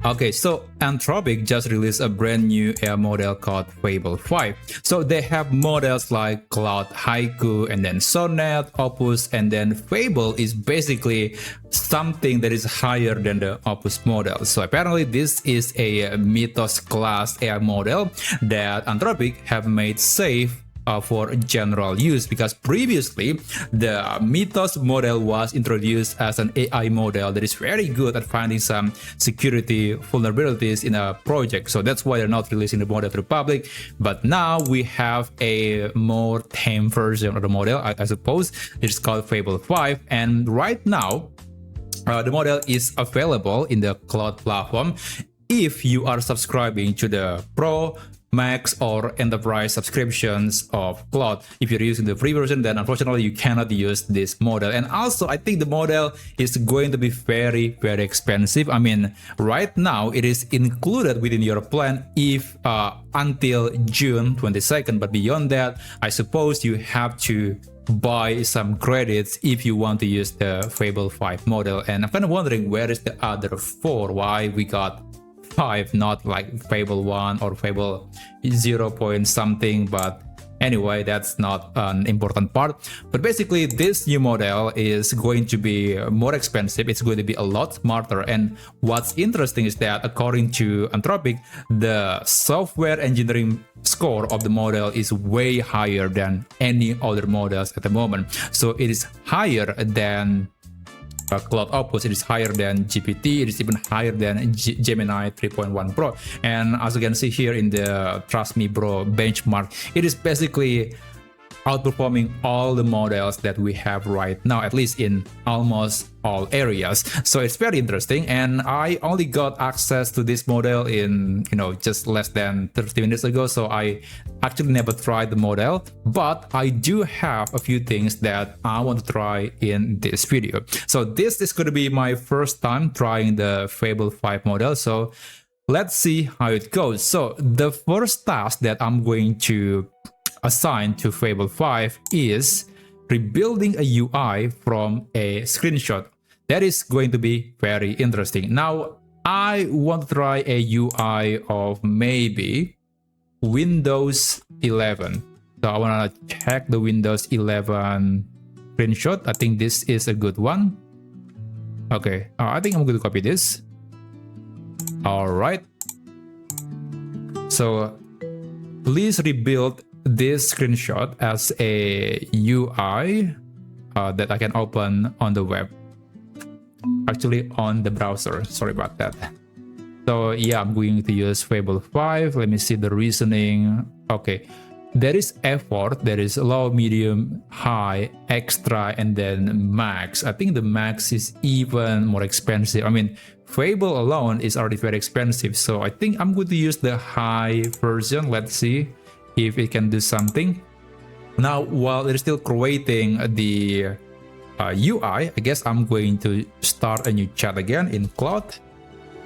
Okay, so Anthropic just released a brand new AI model called Fable 5. So they have models like Claude Haiku and then Sonnet, Opus, and then Fable is basically something that is higher than the Opus model. So apparently this is a Mythos-class AI model that Anthropic have made safe for general use, because previously the Mythos model was introduced as an AI model that is very good at finding some security vulnerabilities in a project. So that's why they're not releasing the model to the public. But now we have a more tame version of the model, I suppose. It's called Fable 5, and right now the model is available in the Claude platform if you are subscribing to the Pro, Max, or Enterprise subscriptions of Claude. If you're using the free version, then unfortunately you cannot use this model. And also, I think the model is going to be very expensive. I mean, right now it is included within your plan if until June 22nd, but beyond that, I suppose you have to buy some credits if you want to use the Fable 5 model. And I'm kind of wondering, where is the other 4? Why we got 5, not like Fable 1 or Fable 0 point something, but anyway, that's not an important part. But basically this new model is going to be more expensive. It's going to be a lot smarter, and what's interesting is that according to Anthropic, the software engineering score of the model is way higher than any other models at the moment. So it is higher than Claude Opus, it is higher than GPT, it is even higher than Gemini 3.1 Pro. And as you can see here in the Trust Me Bro benchmark, it is basically outperforming all the models that we have right now, at least in almost all areas. So it's very interesting, and I only got access to this model in, just less than 30 minutes ago, so I actually never tried the model, but I do have a few things that I want to try in this video. So this is going to be my first time trying the Fable 5 model, so let's see how it goes. So the first task that I'm going to assign to Fable 5 is rebuilding a UI from a screenshot. That is going to be very interesting. Now, I want to try a UI of maybe Windows 11. So I want to check the Windows 11 screenshot. I think this is a good one. Okay, I think I'm going to copy this. All right. So please rebuild this screenshot as a UI that I can open on the web, actually on the browser. Sorry about that. So yeah, I'm going to use Fable 5. Let me see the reasoning. Okay, there is effort, there is low, medium, high, extra, and then max. I think the max is even more expensive. I mean, Fable alone is already very expensive, so I think I'm going to use the high version. Let's see if it can do something. Now, while it is still creating the UI, I guess I'm going to start a new chat again in Claude.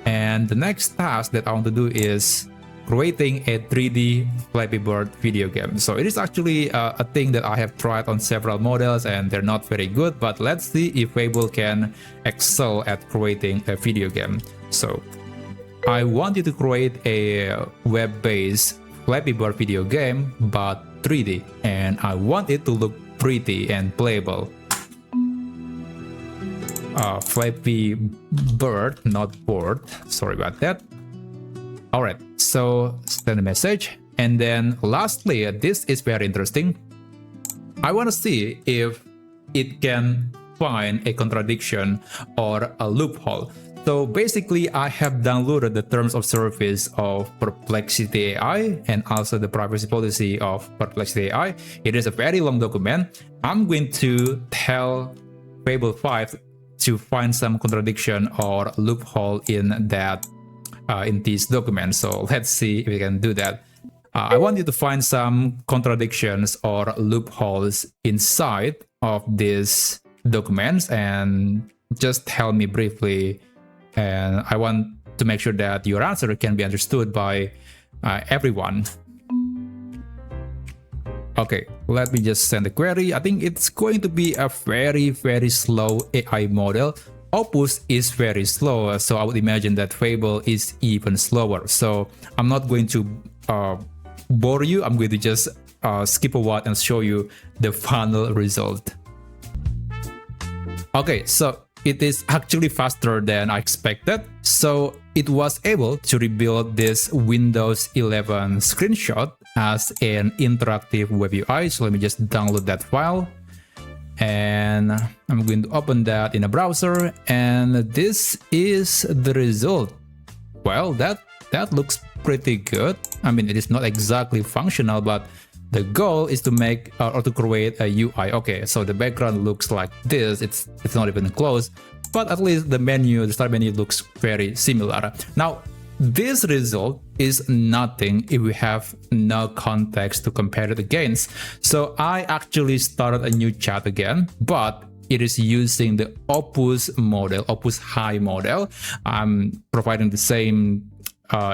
And the next task that I want to do is creating a 3D Flappy Bird video game. So it is actually a thing that I have tried on several models and they're not very good, but let's see if Fable can excel at creating a video game. So I want you to create a web-based Flappy Bird video game, but 3D, and I want it to look pretty and playable. Flappy Bird, not board. Sorry about that. Alright, so send a message. And then lastly, this is very interesting. I want to see if it can find a contradiction or a loophole. So basically, I have downloaded the terms of service of Perplexity AI and also the privacy policy of Perplexity AI. It is a very long document. I'm going to tell Fable 5 to find some contradiction or loophole in that in this document. So let's see if we can do that. I want you to find some contradictions or loopholes inside of these documents and just tell me briefly. And I want to make sure that your answer can be understood by everyone. Okay, let me just send a query. I think it's going to be a very slow AI model. Opus is very slow, so I would imagine that Fable is even slower. So I'm not going to bore you. I'm going to just skip a while and show you the final result. Okay, so it is actually faster than I expected. So it was able to rebuild this Windows 11 screenshot as an interactive web UI. So let me just download that file. And I'm going to open that in a browser, and this is the result. Well, that looks pretty good. I mean, it is not exactly functional, but the goal is to make or to create a UI. Okay, so the background looks like this. It's not even close, but at least the menu, the start menu, looks very similar. Now, this result is nothing if we have no context to compare it against. So I actually started a new chat again, but it is using the Opus model, Opus High model. I'm providing the same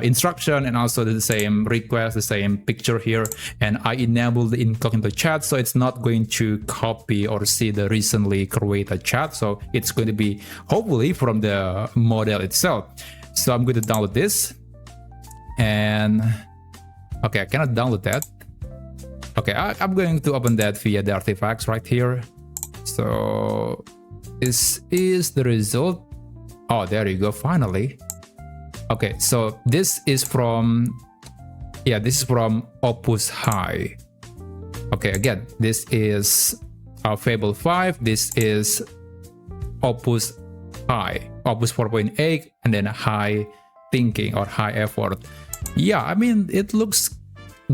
instruction and also the same request, the same picture here, and I enable the incognito chat, so it's not going to copy or see the recently created chat. So it's going to be hopefully from the model itself. So I'm going to download this, and okay, I cannot download that. Okay, I'm going to open that via the artifacts right here. So this is the result. Oh, there you go, finally. Okay, so this is from, yeah, this is from Opus High. Okay, again, this is Fable 5, this is Opus High, Opus 4.8, and then high thinking or high effort. Yeah, I mean, it looks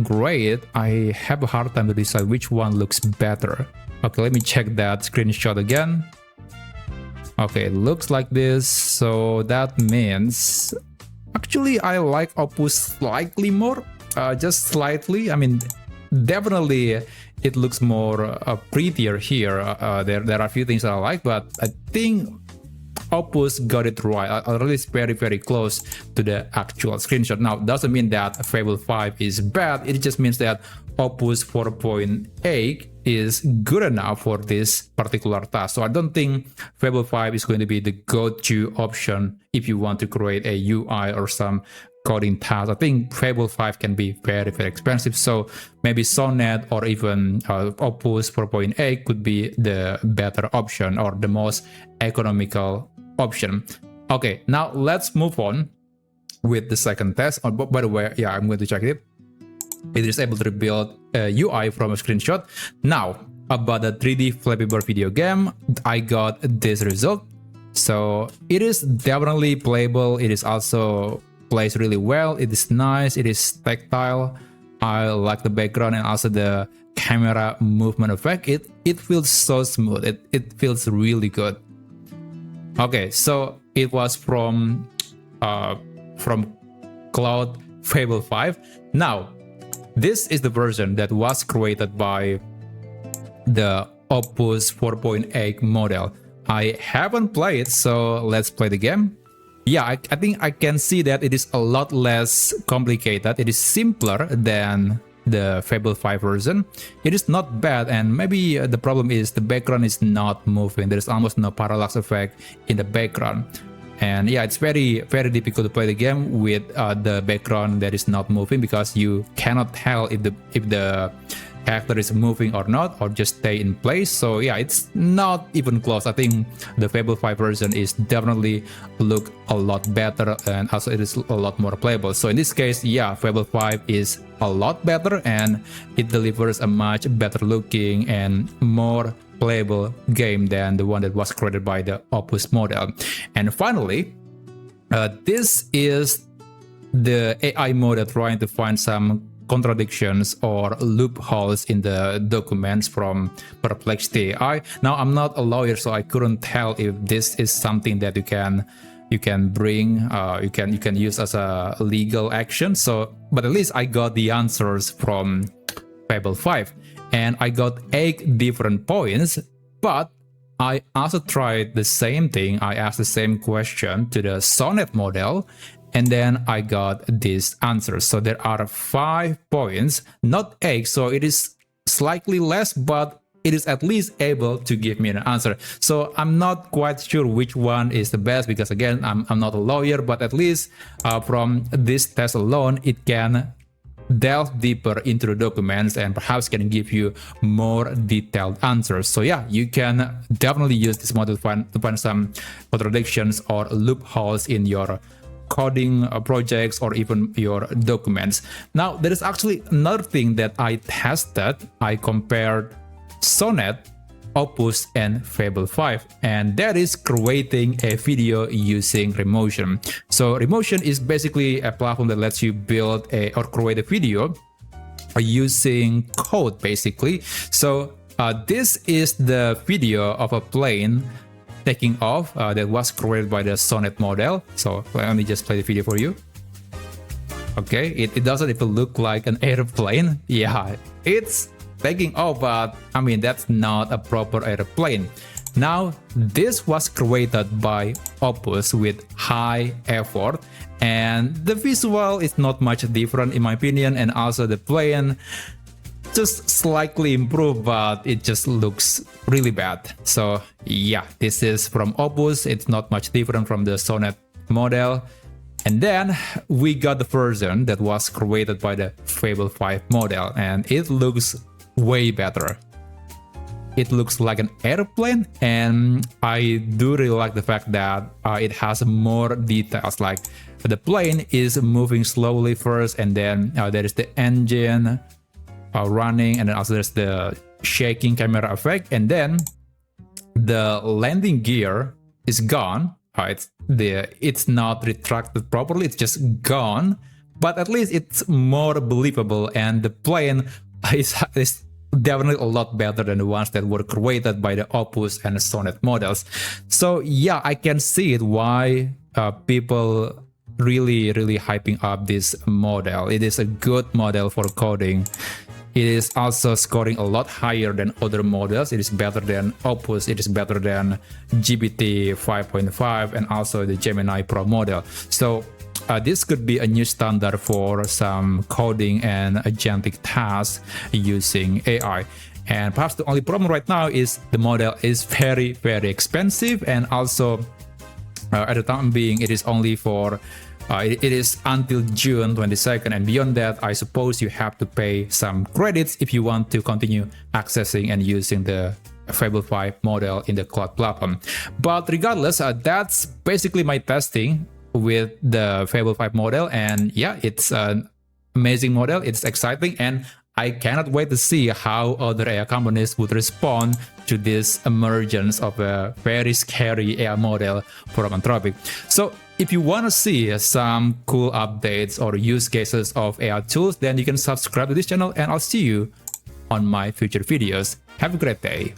great. I have a hard time to decide which one looks better. Okay, let me check that screenshot again. Okay, it looks like this, so that means actually I like Opus slightly more, just slightly. I mean, definitely it looks more prettier here. There are a few things that I like, but I think Opus got it right, or at least very, very close to the actual screenshot. Now, doesn't mean that Fable 5 is bad, it just means that Opus 4.8 is good enough for this particular task. So I don't think Fable 5 is going to be the go-to option if you want to create a UI or some coding task. I think Fable 5 can be very, very expensive. So maybe Sonnet or even Opus 4.8 could be the better option or the most economical option. Okay, now let's move on with the second test. Oh, by the way, yeah, I'm going to check it. It is able to rebuild a UI from a screenshot. Now, about the 3D Flappy Bird video game, I got this result. So it is definitely playable. It is also plays really well. It is nice. It is tactile. I like the background and also the camera movement effect. It feels so smooth. It feels really good. Okay, so it was from Cloud Fable 5. Now, this is the version that was created by the Opus 4.8 model. I haven't played, so let's play the game. Yeah, I think I can see that it is a lot less complicated. It is simpler than the Fable 5 version. It is not bad, and maybe the problem is the background is not moving. There is almost no parallax effect in the background. And yeah, it's very, very difficult to play the game with the background that is not moving, because you cannot tell if the character is moving or not, or just stay in place. So yeah, it's not even close. I think the Fable 5 version is definitely look a lot better, and also it is a lot more playable. So in this case, yeah, Fable 5 is a lot better, and it delivers a much better looking and more playable game than the one that was created by the Opus model. And finally, this is the AI model trying to find some contradictions or loopholes in the documents from Perplexity AI. Now, I'm not a lawyer, so I couldn't tell if this is something that you can bring, you can use as a legal action. So, but at least I got the answers from Fable 5. And I got 8 different points, but I also tried the same thing. I asked the same question to the Sonnet model, and then I got this answer. So there are 5 points, not 8, so it is slightly less, but it is at least able to give me an answer. So I'm not quite sure which one is the best, because again, I'm not a lawyer, but at least from this test alone, it can delve deeper into the documents and perhaps can give you more detailed answers. So yeah, you can definitely use this model to find some contradictions or loopholes in your coding projects or even your documents. Now, there is actually another thing that I tested. I compared Sonnet, Opus, and Fable 5, and that is creating a video using Remotion. So Remotion is basically a platform that lets you build or create a video using code, basically. So this is the video of a plane taking off that was created by the Sonnet model. So let me just play the video for you. Okay, it doesn't even look like an airplane. Yeah, it's taking off, but I mean, that's not a proper airplane. Now, this was created by Opus with high effort, and the visual is not much different in my opinion, and also the plane just slightly improved, but it just looks really bad. So yeah, this is from Opus. It's not much different from the Sonnet model. And then we got the version that was created by the Fable 5 model, and it looks way better. It looks like an airplane, and I do really like the fact that it has more details, like the plane is moving slowly first, and then there is the engine running, and then also there's the shaking camera effect, and then the landing gear is gone. It's not retracted properly, it's just gone, but at least it's more believable, and the plane is definitely a lot better than the ones that were created by the Opus and the Sonnet models. So yeah, I can see it why people really hyping up this model. It is a good model for coding. It is also scoring a lot higher than other models. It is better than Opus, it is better than GPT 5.5 and also the Gemini Pro model. So this could be a new standard for some coding and agentic tasks using AI. And perhaps the only problem right now is the model is very expensive, and also at the time being it is only for it is until June 22nd, and beyond that I suppose you have to pay some credits if you want to continue accessing and using the Fable 5 model in the cloud platform. But regardless, that's basically my testing with the Fable 5 model, and yeah, it's an amazing model, it's exciting, and I cannot wait to see how other AI companies would respond to this emergence of a very scary AI model from Anthropic. So if you want to see some cool updates or use cases of AI tools, then you can subscribe to this channel, and I'll see you on my future videos. Have a great day.